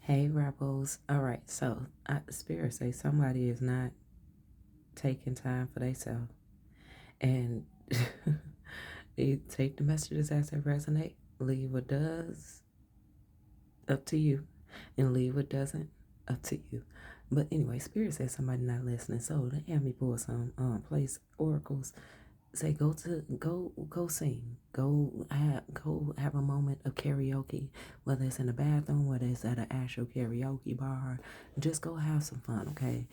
Hey, rebels. All right, so Spirit say somebody is not taking time for themselves, and you take the messages as they resonate. Leave what does up to you, and leave what doesn't up to you. But anyway, Spirit says somebody not listening, so they had me pull some place oracles. Say go sing, go have a moment of karaoke, whether it's in the bathroom, whether it's at an actual karaoke bar. Just go have some fun, okay?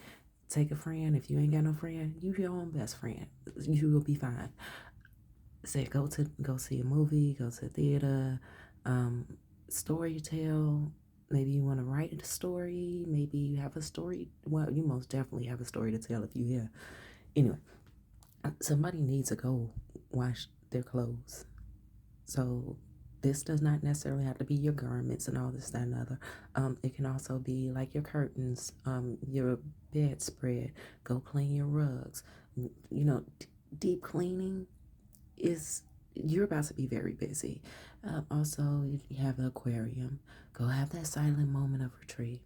Take a friend. If you ain't got no friend, you your own best friend. You will be fine. Say go see a movie, go to the theater, um, story tell. Maybe you want to write a story. Maybe you have a story. Well, you most definitely have a story to tell if you here. Anyway, somebody needs to go wash their clothes. So this does not necessarily have to be your garments and all this, that, and other. It can also be like your curtains, your bedspread. Go clean your rugs. You know, deep cleaning is you're about to be very busy. Also, if you have an aquarium, go have that silent moment of retreat.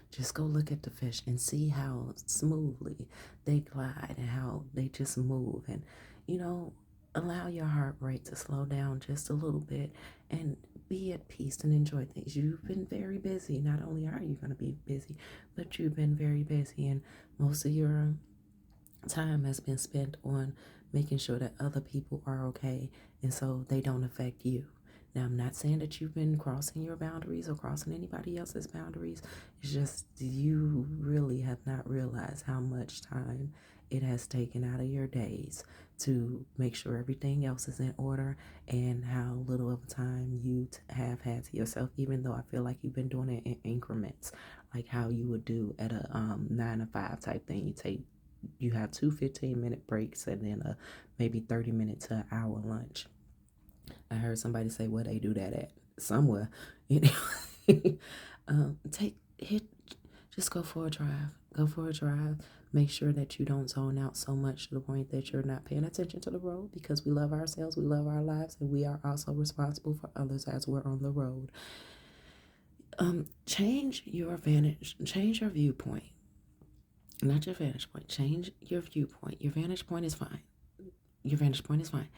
Just go look at the fish and see how smoothly they glide and how they just move. And, you know, allow your heart rate to slow down just a little bit and be at peace and enjoy things. You've been very busy. Not only are you going to be busy, but you've been very busy. And most of your time has been spent on making sure that other people are okay and so they don't affect you. Now, I'm not saying that you've been crossing your boundaries or crossing anybody else's boundaries. It's just you really have not realized how much time it has taken out of your days to make sure everything else is in order and how little of a time you have had to yourself, even though I feel like you've been doing it in increments, like how you would do at a 9 to 5 type thing. You have two 15-minute breaks and then a maybe 30 minute to an hour lunch. I heard somebody say where they do that at somewhere. Take hit, just go for a drive. Go for a drive. Make sure that you don't zone out so much to the point that you're not paying attention to the road because we love ourselves, we love our lives, and we are also responsible for others as we're on the road. Change your change your viewpoint. Not your vantage point. Change your viewpoint. Your vantage point is fine. Your vantage point is fine.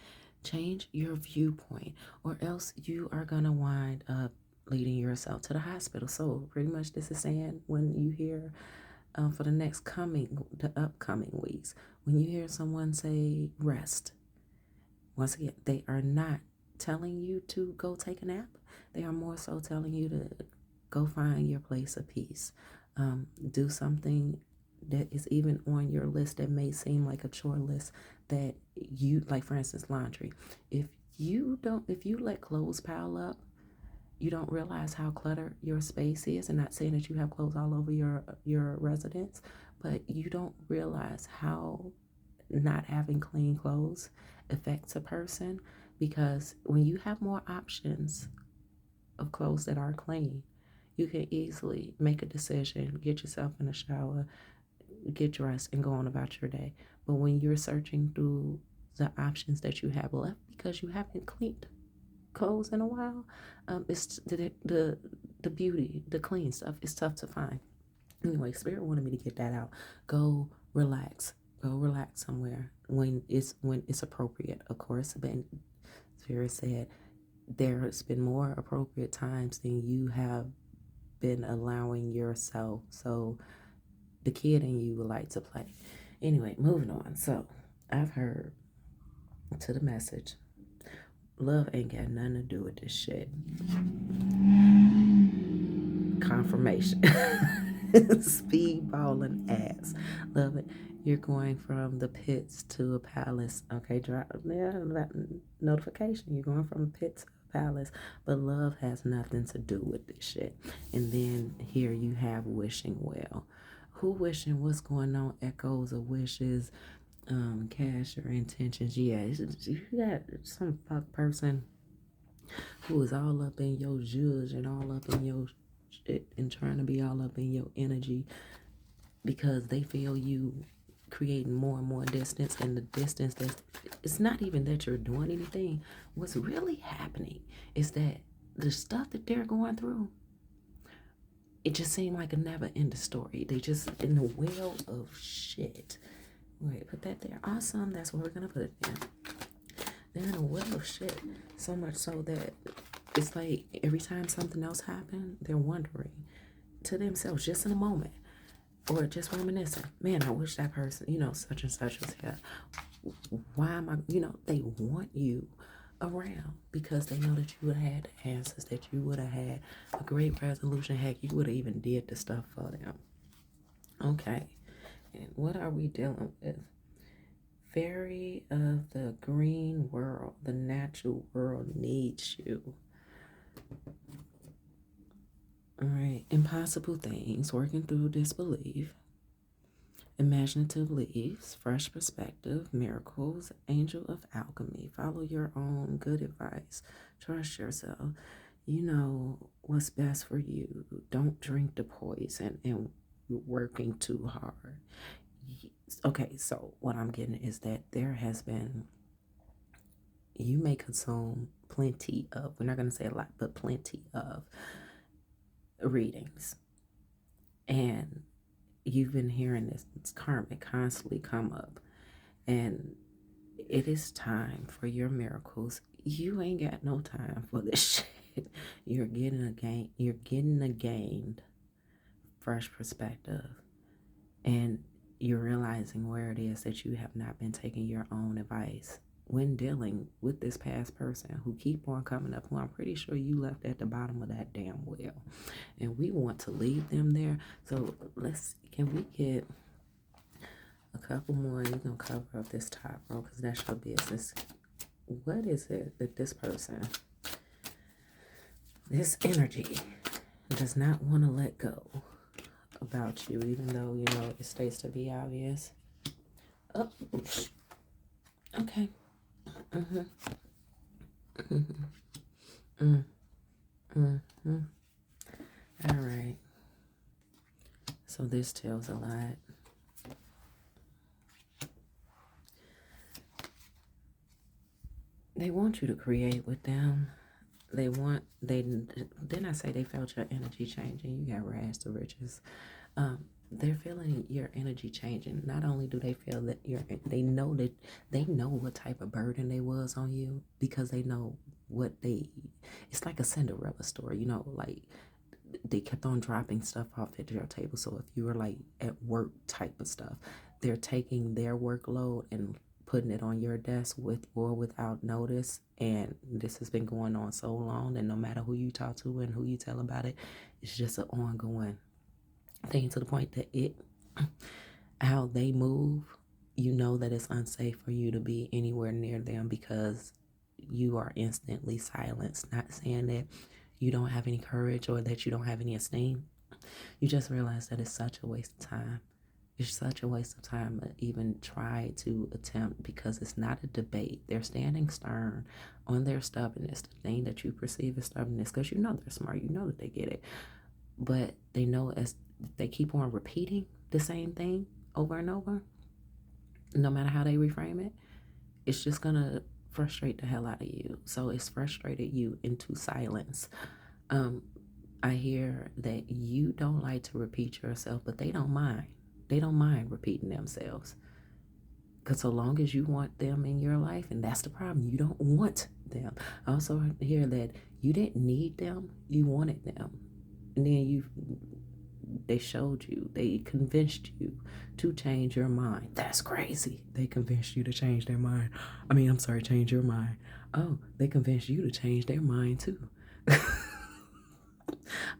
Change your viewpoint, or else you are going to wind up leading yourself to the hospital. So, pretty much, this is saying when you hear for the upcoming weeks, when you hear someone say rest, once again, they are not telling you to go take a nap. They are more so telling you to go find your place of peace. Do something that is even on your list that may seem like a chore list that you like, for instance, laundry. If you let clothes pile up, you don't realize how cluttered your space is. And not saying that you have clothes all over your residence, but you don't realize how not having clean clothes affects a person, because when you have more options of clothes that are clean, you can easily make a decision, get yourself in the shower, get dressed, and go on about your day. But when you're searching through the options that you have left because you haven't cleaned clothes in a while, it's the beauty, the clean stuff is tough to find. Anyway, Spirit wanted me to get that out. Go relax. Go relax somewhere when it's appropriate. Of course, but Spirit said there's been more appropriate times than you have been allowing yourself. So the kid in you would like to play. Anyway, moving on. So I've heard to the message. Love ain't got nothing to do with this shit. Confirmation. Speedballing ass. Love it. You're going from the pits to a palace. Okay, drop that notification. You're going from a pit to a palace. But love has nothing to do with this shit. And then here you have wishing well. Who wishing what's going on? Echoes of wishes, cash or intentions. Yeah, you got some fuck person who is all up in your judge and all up in your shit and trying to be all up in your energy because they feel you creating more and more distance, and the distance that's it's not even that you're doing anything. What's really happening is that the stuff that they're going through, it just seemed like a never ending story. They just in the well of shit. Wait, put that there. Awesome. That's where we're gonna put it there. They're in a well of shit. So much so that it's like every time something else happened, they're wondering to themselves just in a moment or just reminiscing, man, I wish that person, such and such was here. Why am I, they want you around because they know that you would have had the answers, that you would have had a great resolution. Heck, you would have even did the stuff for them. Okay. And what are we dealing with? Fairy of the green world. The natural world needs you. All right. Impossible things. Working through disbelief. Imaginative leaves. Fresh perspective. Miracles. Angel of alchemy. Follow your own good advice. Trust yourself. You know what's best for you. Don't drink the poison and working too hard. Okay, so what I'm getting is that there has been, you may consume plenty of, we're not going to say a lot, but plenty of readings. And you've been hearing this karma constantly come up. And it is time for your miracles. You ain't got no time for this shit. You're getting a gained fresh perspective. And you're realizing where it is that you have not been taking your own advice when dealing with this past person who keep on coming up, who I'm pretty sure you left at the bottom of that damn well. And we want to leave them there. So can we get a couple more? You're going to cover up this top row because that's your business. What is it that this person, this energy, does not want to let go about you, even though it states to be obvious? Oh, okay. Mm-hmm. Mm-hmm. Mm-hmm. All right. So this tells a lot. They want you to create with them. Didn't I say they felt your energy changing? You got rags to riches. They're feeling your energy changing. Not only do they feel that they know what type of burden they was on you because they know it's like a Cinderella story, like they kept on dropping stuff off at your table. So if you were like at work type of stuff, they're taking their workload and putting it on your desk with or without notice. And this has been going on so long that no matter who you talk to and who you tell about it, it's just an ongoing thing to the point that how they move, that it's unsafe for you to be anywhere near them because you are instantly silenced. Not saying that you don't have any courage or that you don't have any esteem. You just realize that it's such a waste of time. It's such a waste of time to even try to attempt because it's not a debate. They're standing stern on their stubbornness, the thing that you perceive as stubbornness, because they're smart, that they get it. But they know as they keep on repeating the same thing over and over, no matter how they reframe it, it's just going to frustrate the hell out of you. So it's frustrated you into silence. I hear that you don't like to repeat yourself, but they don't mind. They don't mind repeating themselves. Because so long as you want them in your life, and that's the problem, you don't want them. I also hear that you didn't need them, you wanted them. And then they showed you, they convinced you to change your mind. That's crazy. They convinced you to change their mind. Change your mind. Oh, they convinced you to change their mind too.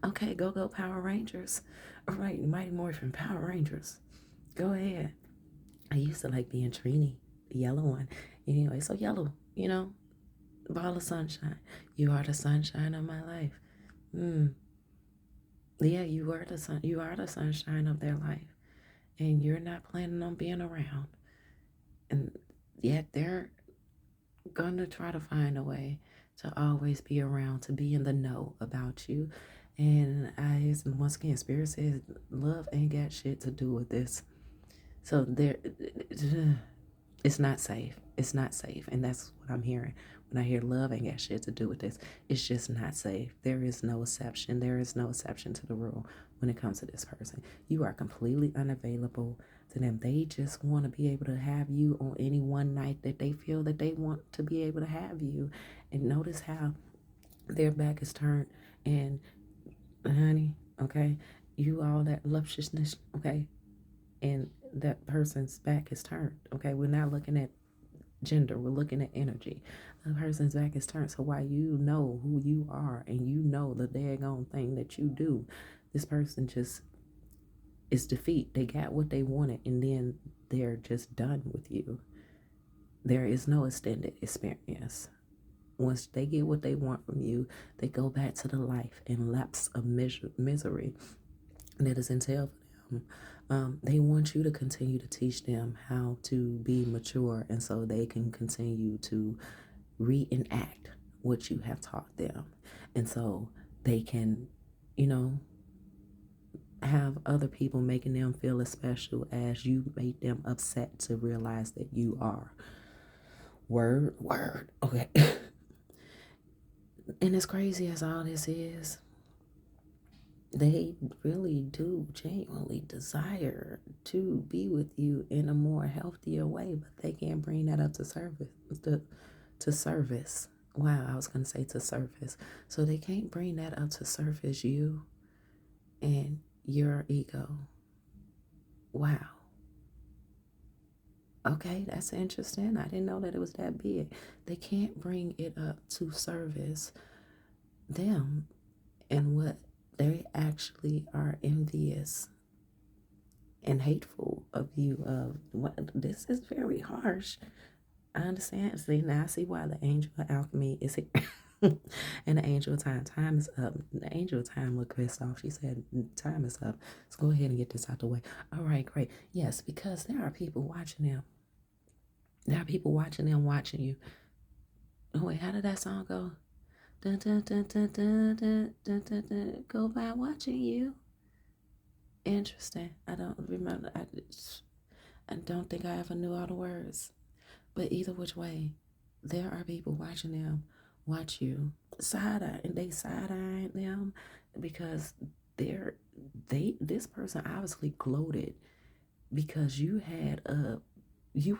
Okay, go Power Rangers. All right, Mighty Morphin Power Rangers. Go ahead. I used to like being Trini, the yellow one. Anyway, so yellow, ball of sunshine. You are the sunshine of my life. Yeah, you are the sunshine of their life. And you're not planning on being around. And yet they're gonna try to find a way to always be around, to be in the know about you. And once again, Spirit says love ain't got shit to do with this. So it's not safe. It's not safe. And that's what I'm hearing. When I hear love ain't got shit to do with this, it's just not safe. There is no exception. There is no exception to the rule when it comes to this person. You are completely unavailable to them. They just want to be able to have you on any one night that they feel that they want to be able to have you. And notice how their back is turned. And honey, okay, you all that lusciousness, okay, and that person's back is turned. Okay, we're not looking at gender, we're looking at energy. The person's back is turned. So while you know who you are and you know the daggone thing that you do, this person just is defeat. They got what they wanted and then they're just done with you. There is no extended experience. Once they get what they want from you, they go back to the life and lapse of misery that is entailed for them. They want you to continue to teach them how to be mature, and so they can continue to reenact what you have taught them. And so they can, you know, have other people making them feel as special as you made them upset to realize that you are. Word. Okay. And as crazy as all this is, they really do genuinely desire to be with you in a more healthier way, but they can't bring that up to service. Wow, I was going to say to surface. So they can't bring that up to surface you and your ego. Wow. Okay, that's interesting. I didn't know that it was that big. They can't bring it up to service them and what they actually are envious and hateful of you of. What, this is very harsh. I understand. See, now I see why the angel of alchemy is here. And the angel of time. Time is up. The angel of time looked pissed off. She said, time is up. Let's go ahead and get this out the way. All right, great. Yes, because there are people watching them. There are people watching them watching you. Oh, wait, how did that song go? Dun, dun, dun, dun, dun, dun, dun, dun, dun. Go by watching you. Interesting. I don't remember. I don't think I ever knew all the words. But either which way, there are people watching them watch you side-eye, and they side-eyeing them because this person obviously gloated because you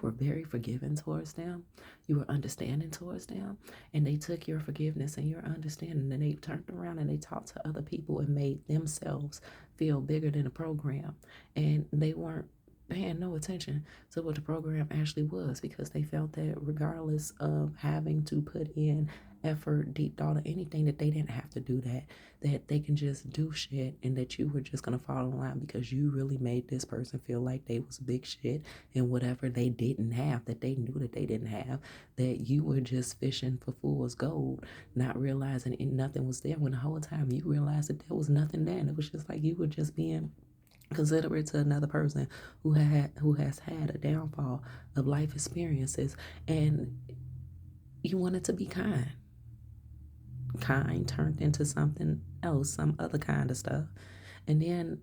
were very forgiving towards them. You were understanding towards them. And they took your forgiveness and your understanding and they turned around and they talked to other people and made themselves feel bigger than the program. And they weren't paying no attention to what the program actually was because they felt that regardless of having to put in effort, deep thought, or anything, that they didn't have to do that they can just do shit and that you were just going to fall in line because you really made this person feel like they was big shit and whatever they didn't have, that they knew that they didn't have, that you were just fishing for fool's gold, not realizing nothing was there when the whole time you realized that there was nothing there. And it was just like you were just being considerate to another person who has had a downfall of life experiences, and you wanted to be kind. Kind turned into something else, some other kind of stuff. And then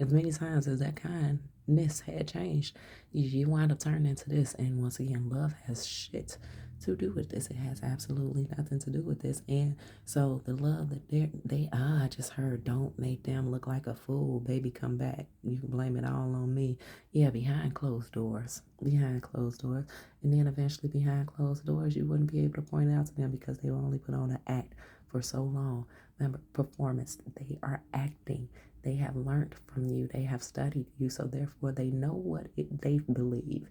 as many times as that kindness had changed, you wind up turning into this. And once again, love has shit to do with this. It has absolutely nothing to do with this. And so the love that I just heard, don't make them look like a fool. Baby, come back. You can blame it all on me. Yeah, behind closed doors. Behind closed doors. And then eventually behind closed doors, you wouldn't be able to point it out to them because they will only put on an act for so long. Remember, performance. They are acting. They have learned from you. They have studied you. So therefore, they know what they believe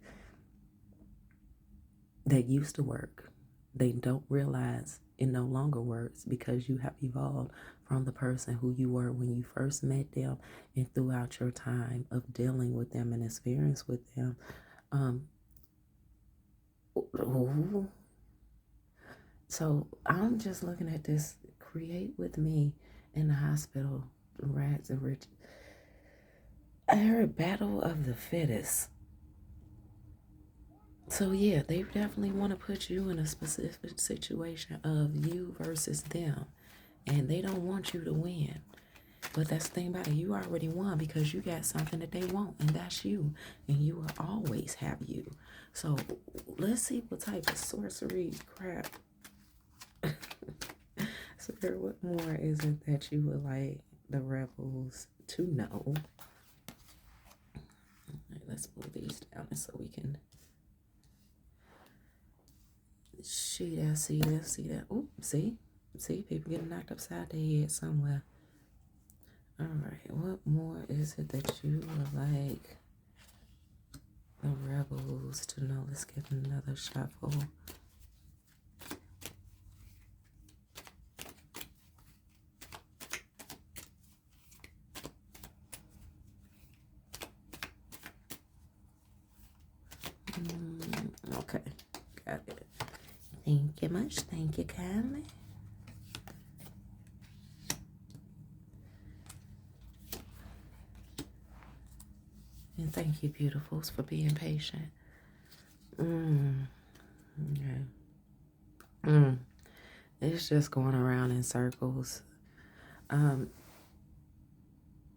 that used to work. They don't realize it no longer works because you have evolved from the person who you were when you first met them and throughout your time of dealing with them and experience with them. So I'm just looking at this. Create with me in the hospital, rags and rich. I heard battle of the fittest. So yeah, they definitely want to put you in a specific situation of you versus them. And they don't want you to win. But that's the thing about it. You already won because you got something that they want, and that's you. And you will always have you. So let's see what type of sorcery crap Spirit, what more is it that you would like the rebels to know? All right, let's move these down so we can see that. Oh, see, people getting knocked upside their head somewhere. All right, what more is it that you would like the rebels to know? Let's give another shuffle. Okay, got it. Thank you much. Thank you kindly. And thank you, beautifuls, for being patient. Okay. It's just going around in circles.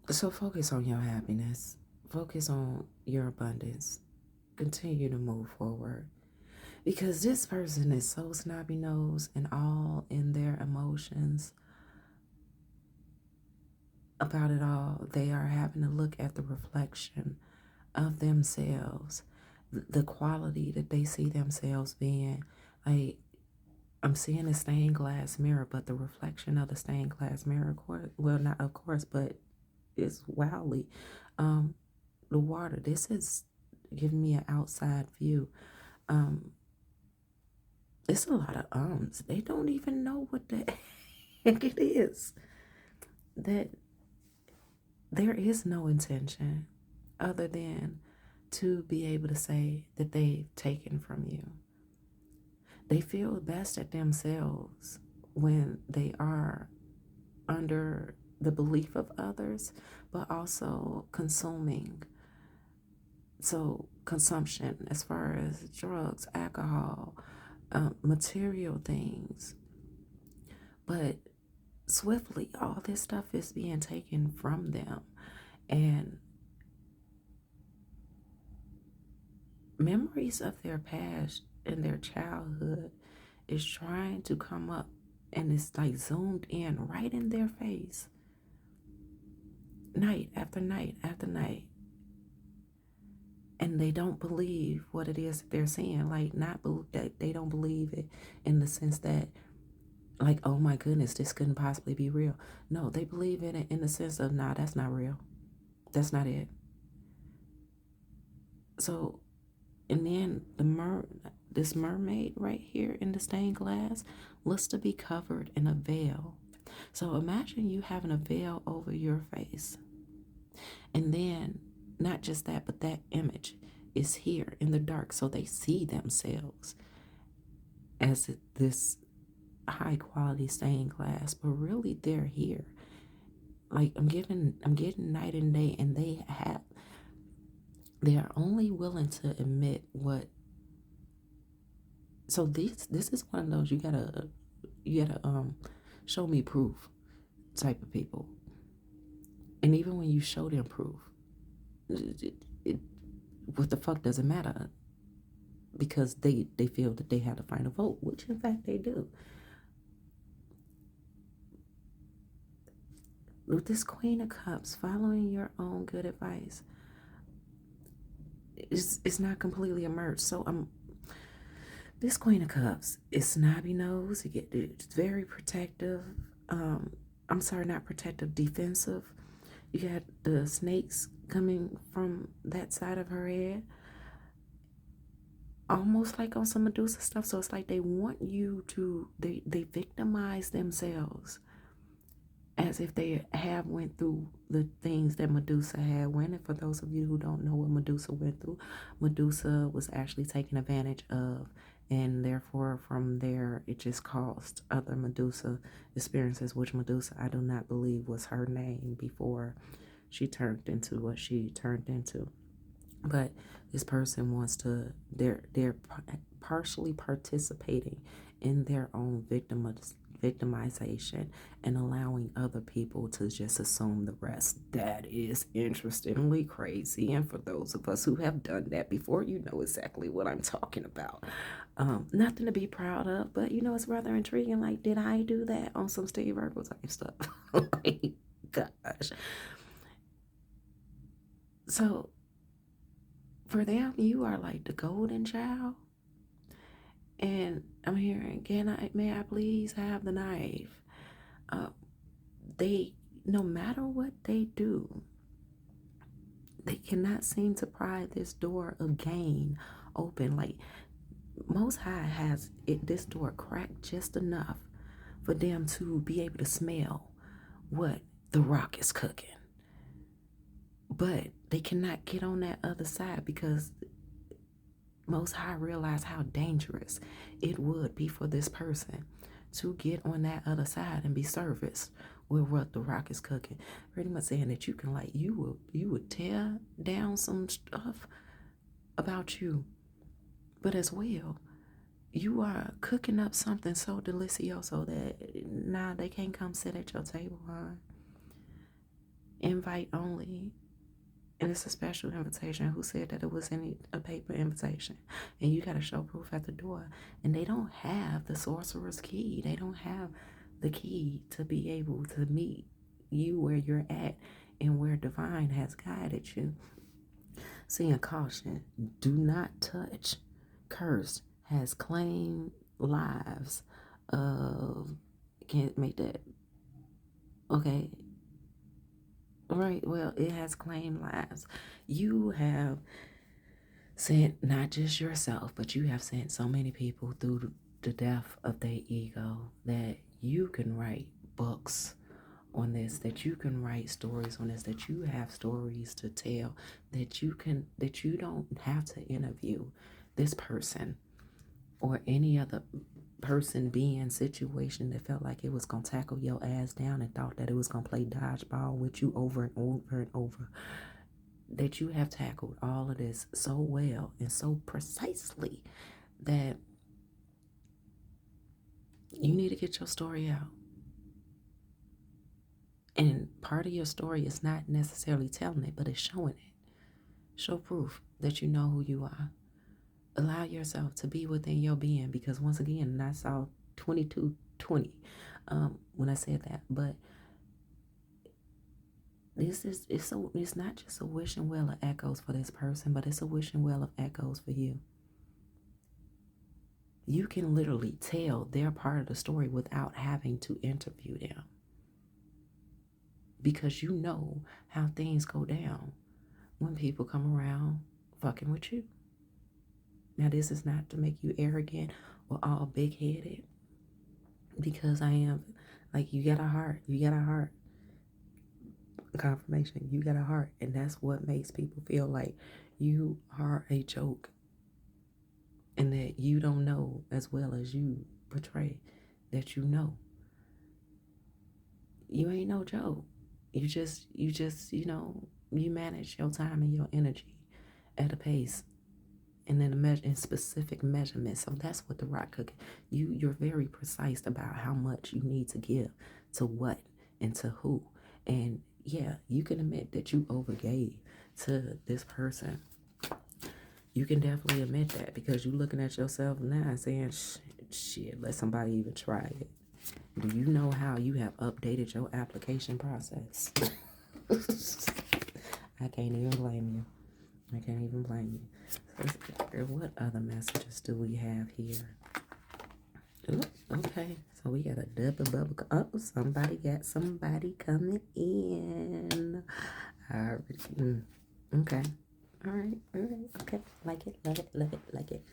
So focus on your happiness. Focus on your abundance. Continue to move forward. Because this person is so snobby nosed and all in their emotions about it all. They are having to look at the reflection of themselves, the quality that they see themselves being. Like, I'm seeing a stained glass mirror, but the reflection of the stained glass mirror, well, not of course, but it's wildly. The water, this is giving me an outside view. It's a lot of ums. They don't even know what the heck it is. That there is no intention other than to be able to say that they've taken from you. They feel best at themselves when they are under the belief of others, but also consuming. So, consumption as far as drugs, alcohol, material things. But swiftly, all this stuff is being taken from them. And memories of their past and their childhood is trying to come up, and it's like zoomed in right in their face, night after night after night. And they don't believe what it is that they're seeing. Like, not that they don't believe it in the sense that, like, oh my goodness, this couldn't possibly be real. No, they believe in it in the sense of, nah, that's not real. That's not it. So, and then this mermaid right here in the stained glass looks to be covered in a veil. So imagine you having a veil over your face. And then not just that, but that image is here in the dark. So they see themselves as this high quality stained glass, but really they're here. Like I'm getting night and day, and they are only willing to admit what. So this is one of those you gotta show me proof type of people. And even when you show them proof, what the fuck does it matter? Because they feel that they have the final vote, which in fact they do. With this Queen of Cups, following your own good advice is not completely emerged. So this Queen of Cups is snobby nose. It's very protective. I'm sorry, not protective, defensive. You got the snakes coming from that side of her head, almost like on some Medusa stuff. So it's like they want you to, they victimize themselves as if they have went through the things that Medusa had went. And for those of you who don't know what Medusa went through, Medusa was actually taken advantage of, and therefore from there it just caused other Medusa experiences, which Medusa I do not believe was her name before she turned into what she turned into. But this person wants to, they're partially participating in their own victimization and allowing other people to just assume the rest. That is interestingly crazy. And for those of us who have done that before, you know exactly what I'm talking about. Nothing to be proud of, but it's rather intriguing. Like, did I do that on some Steve Urkel type stuff? Like, gosh. So for them, you are like the golden child. And I'm hearing, may I please have the knife? Uh, they, no matter what they do, they cannot seem to pry this door of gain open. Like, Most High has this door cracked just enough for them to be able to smell what the rock is cooking. But they cannot get on that other side because Most High realized how dangerous it would be for this person to get on that other side and be serviced with what the rock is cooking. Pretty much saying that you can, like, you would tear down some stuff about you, but as well, you are cooking up something so delicioso that now they can't come sit at your table, huh? Invite only. And it's a special invitation. Who said that it was a paper invitation? And you got to show proof at the door. And they don't have the sorcerer's key. They don't have the key to be able to meet you where you're at and where divine has guided you. Seeing caution, do not touch. Curse has claimed lives of, can't make that, okay. Right, well, it has claimed lives. You have sent not just yourself, but you have sent so many people through the death of their ego that you can write books on this, that you can write stories on this, that you have stories to tell, that you don't have to interview this person or any other person, being, situation that felt like it was going to tackle your ass down and thought that it was going to play dodgeball with you over and over and over. That you have tackled all of this so well and so precisely that you need to get your story out. And part of your story is not necessarily telling it, but it's showing it. Show proof that you know who you are. Allow yourself to be within your being, because once again, and I saw 22:20 when I said that, but it's not just a wishing well of echoes for this person, but it's a wishing well of echoes for you. You can literally tell their part of the story without having to interview them, because you know how things go down when people come around fucking with you. Now, this is not to make you arrogant or all big-headed, because I am, like, you got a heart. Confirmation, you got a heart, and that's what makes people feel like you are a joke and that you don't know as well as you portray that you know. You ain't no joke. You just you manage your time and your energy at a pace and then in specific measurements. So that's what the rock cooking. You're very precise about how much you need to give to what and to who. And yeah, you can admit that you overgave to this person. You can definitely admit that, because you're looking at yourself now and saying, shit, let somebody even try it. Do you know how you have updated your application process? I can't even blame you. So what other messages do we have here? Ooh, okay, so we got a double bubble. Oh, somebody coming in. Okay. All right. Okay. Like it. Like it.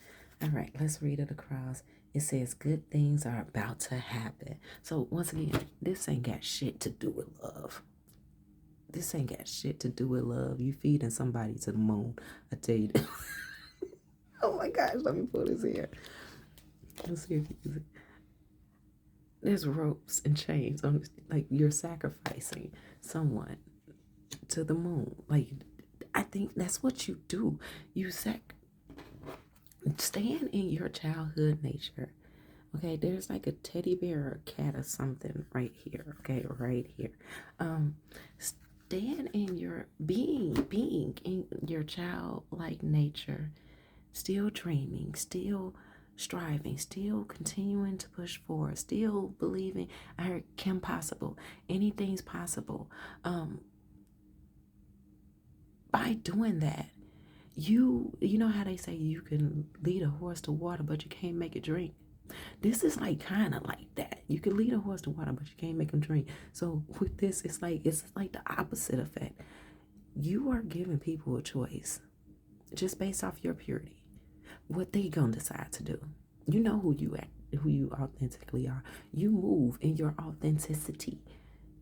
All right. Let's read it across. It says good things are about to happen. So once again, this ain't got shit to do with love. You feeding somebody to the moon. I tell you. Oh my gosh. Let me pull this here. Let's see if you can see. There's ropes and chains on, like, you're sacrificing someone to the moon. Like, I think that's what you do. You stand in your childhood nature Okay, there's like a teddy bear or a cat or something right here. Okay, right here. Um, stand in your being in your childlike nature, still dreaming, still striving, still continuing to push forward, still believing. I heard Kim possible. Anything's possible. By doing that, you know how they say you can lead a horse to water, but you can't make it drink. This is like kind of like that. You can lead a horse to water, but you can't make him drink. So with this, it's like the opposite effect. You are giving people a choice just based off your purity. What they gonna decide to do? You know who you authentically are. You move in your authenticity,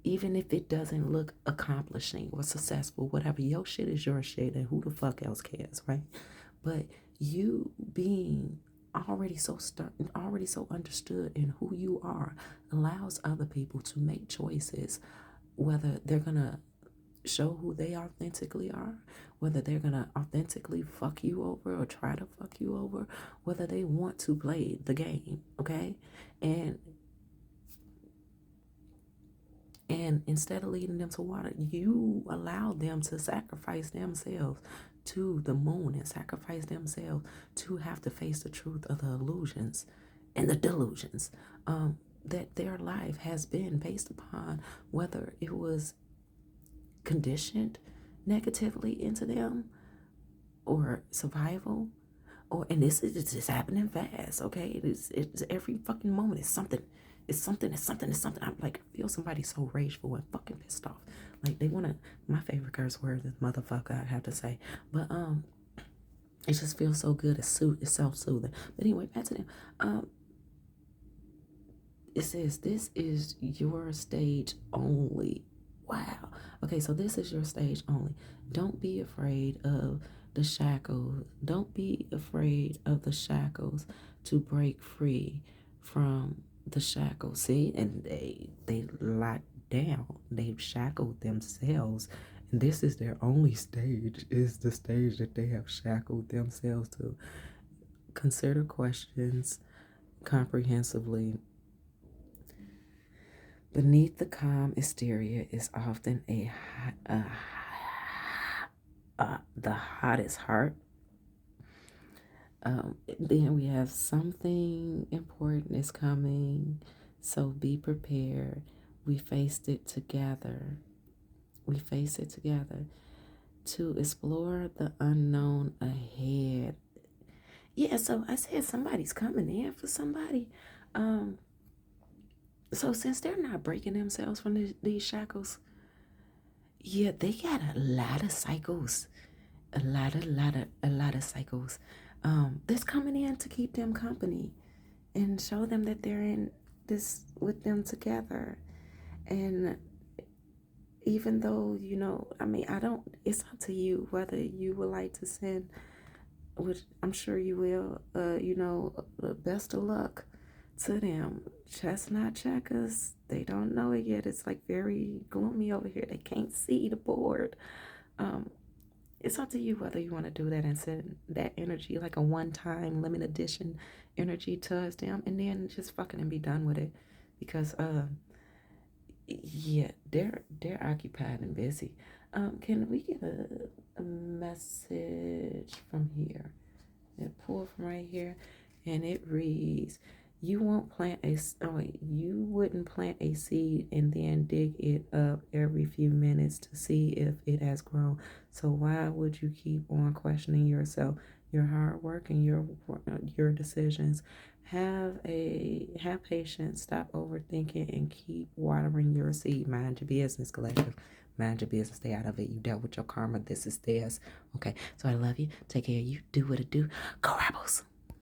even if it doesn't look accomplishing or successful. Whatever, your shit is your shit, and who the fuck else cares, right? But you being already so understood in who you are allows other people to make choices, whether they're gonna show who they authentically are, whether they're gonna authentically fuck you over or try to fuck you over, whether they want to play the game. Okay. and and instead of leading them to water, you allow them to sacrifice themselves to the moon and sacrifice themselves to have to face the truth of the illusions and the delusions, that their life has been based upon, whether it was conditioned negatively into them or survival, or and this is just happening fast. Okay, it's every fucking moment. It's something. I'm like, I feel somebody so rageful and fucking pissed off. Like they wanna. My favorite curse word is motherfucker. I have to say, but it just feels so good. It's self-soothing. But anyway, back to them. It says this is your stage only. Wow. Okay, so this is your stage only. Don't be afraid of the shackles. Don't be afraid of the shackles to break free from the shackles. See, and they locked down. They've shackled themselves. And this is their only stage, is the stage that they have shackled themselves to. Consider questions comprehensively. Beneath the calm exterior is often the hottest heart. Then we have something important is coming, so be prepared. We faced it together. We face it together to explore the unknown ahead. Yeah, so I said somebody's coming in for somebody. Um, so since they're not breaking themselves from these shackles, yeah, they got a lot of cycles, a lot of cycles. That's coming in to keep them company and show them that they're in this with them together. And even though I mean, I don't. It's up to you whether you would like to send, which I'm sure you will. Best of luck to them. Chestnut checkers, they don't know it yet. It's like very gloomy over here. They can't see the board. Um, it's up to you whether you want to do that and send that energy like a one-time limited edition energy to them, and then just fucking and be done with it, because yeah, they're occupied and busy. Can we get a message from here? It pulled from right here, and it reads, "You won't plant a. Oh wait, you wouldn't plant a seed and then dig it up every few minutes to see if it has grown. So why would you keep on questioning yourself, your hard work, and your decisions? Have patience. Stop overthinking and keep watering your seed. Mind your business, collective. Mind your business. Stay out of it. You dealt with your karma. This is theirs. Okay. So I love you. Take care of you. Do what it do. Go Rebels.